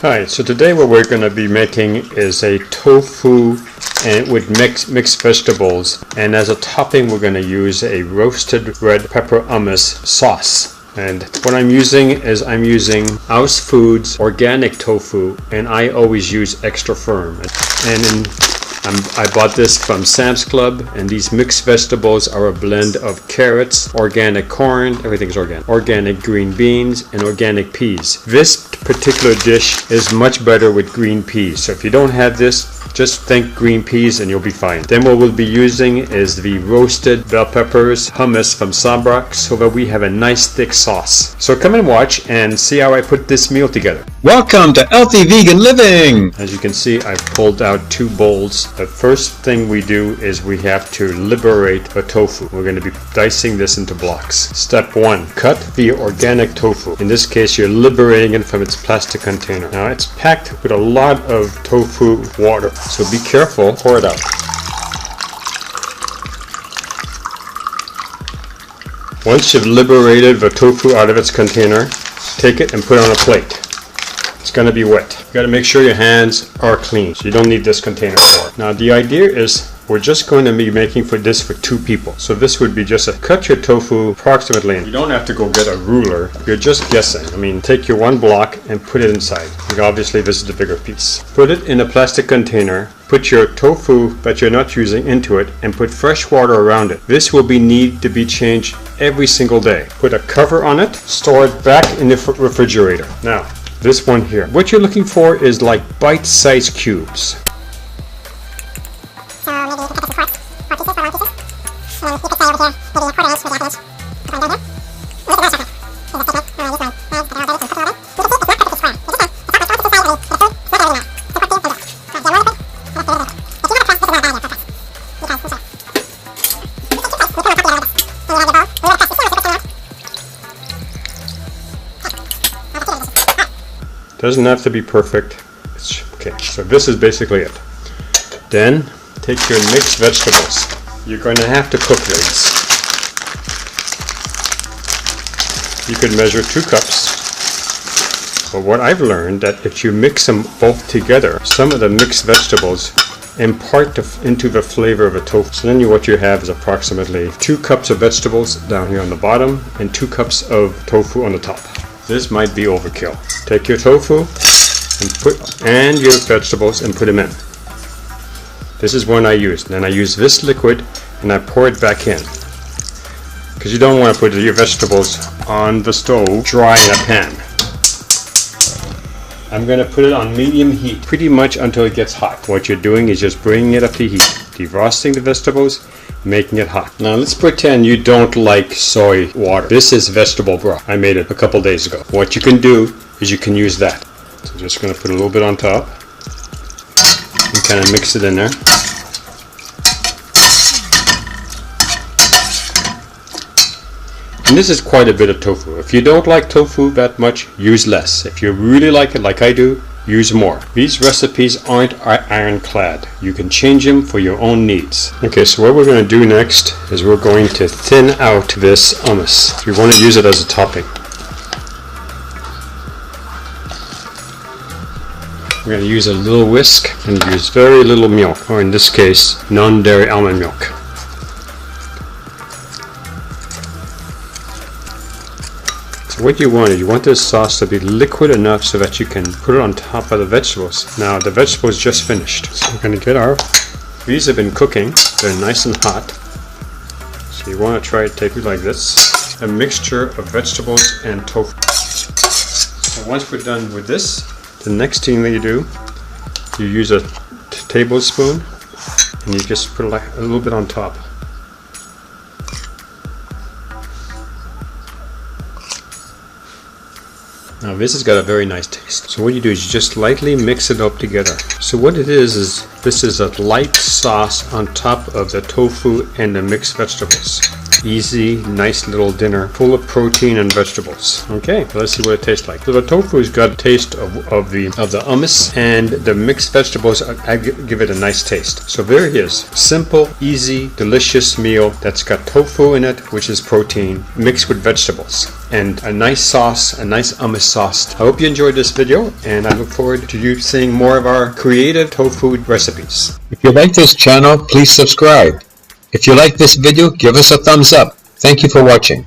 Alright, so today what we're going to be making is a tofu and with mixed vegetables, and as a topping we're going to use a roasted red pepper hummus sauce. And what I'm using is House Foods organic tofu, and I always use extra firm. And I bought this from Sam's Club, and these mixed vegetables are a blend of carrots, organic corn, everything's organic green beans, and organic peas. This particular dish is much better with green peas, so if you don't have this, just think green peas and you'll be fine. Then what we'll be using is the roasted bell peppers hummus from Sabra, so that we have a nice thick sauce. So come and watch and see how I put this meal together. Welcome to Healthy Vegan Living! As you can see, I've pulled out 2 bowls. The first thing we do is we have to liberate the tofu. We're going to be dicing this into blocks. Step 1, cut the organic tofu. In this case, you're liberating it from its plastic container. Now it's packed with a lot of tofu water, so be careful, pour it out. Once you've liberated the tofu out of its container, take it and put it on a plate. It's going to be wet. You got to make sure your hands are clean, so you don't need this container for it. Now the idea is we're just going to be making this for 2 people. So this would be just cut your tofu approximately. You don't have to go get a ruler. You're just guessing. I mean, take your 1 block and put it inside. Obviously this is the bigger piece. Put it in a plastic container. Put your tofu that you're not using into it and put fresh water around it. This will need to be changed every single day. Put a cover on it. Store it back in the refrigerator. Now, this one here. What you're looking for is like bite-sized cubes. So maybe you can cut this in 4 pieces, 4 long pieces. And you could say over here, maybe a quarter inch, maybe half an inch. Put one down here. Look at that. So that's it. Alright, this one. And put it all there. Put it all there. You can see it's not perfectly square. It's okay. It's not perfectly square. I mean, it's not very long. So put these in there. So get one of it. And let's put it in there. If you want to press, this is not bad yet. Press. You can, sure. You put one puppy out of this. And you have your bowl. You want to press this. You want to put it out. Doesn't have to be perfect. Okay, so this is basically it. Then take your mixed vegetables. You're going to have to cook these. You could measure 2 cups. But what I've learned that if you mix them both together, some of the mixed vegetables impart into the flavor of the tofu. So then what you have is approximately 2 cups of vegetables down here on the bottom and 2 cups of tofu on the top. This might be overkill. Take your tofu and your vegetables and put them in. This is one I use. Then I use this liquid and I pour it back in. Because you don't want to put your vegetables on the stove dry in a pan. I'm going to put it on medium heat pretty much until it gets hot. What you're doing is just bringing it up to heat. Defrosting the vegetables, making it hot. Now let's pretend you don't like soy water. This is vegetable broth. I made it a couple days ago. What you can do is you can use that. So I'm just going to put a little bit on top and kind of mix it in there. And this is quite a bit of tofu. If you don't like tofu that much, use less. If you really like it like I do, use more. These recipes aren't ironclad. You can change them for your own needs. Okay, so what we're going to do next is we're going to thin out this hummus. We want to use it as a topping. We're going to use a little whisk and use very little milk, or in this case, non-dairy almond milk. So what you want this sauce to be liquid enough so that you can put it on top of the vegetables. Now the vegetables just finished. So we're going to get these have been cooking. They're nice and hot. So you want to try to take it like this. A mixture of vegetables and tofu. So once we're done with this, the next thing that you do, you use a tablespoon and you just put like a little bit on top. Now this has got a very nice taste. So what you do is you just lightly mix it up together. So what it is this is a light sauce on top of the tofu and the mixed vegetables. easy, nice little dinner full of protein and vegetables. Okay, let's see what it tastes like. So the tofu's got a taste of the hummus, and the mixed vegetables give it a nice taste. So there it is. Simple, easy, delicious meal that's got tofu in it, which is protein, mixed with vegetables. And a nice sauce, a nice hummus sauce. I hope you enjoyed this video, and I look forward to you seeing more of our creative tofu recipes. If you like this channel, please subscribe. If you like this video, give us a thumbs up. Thank you for watching.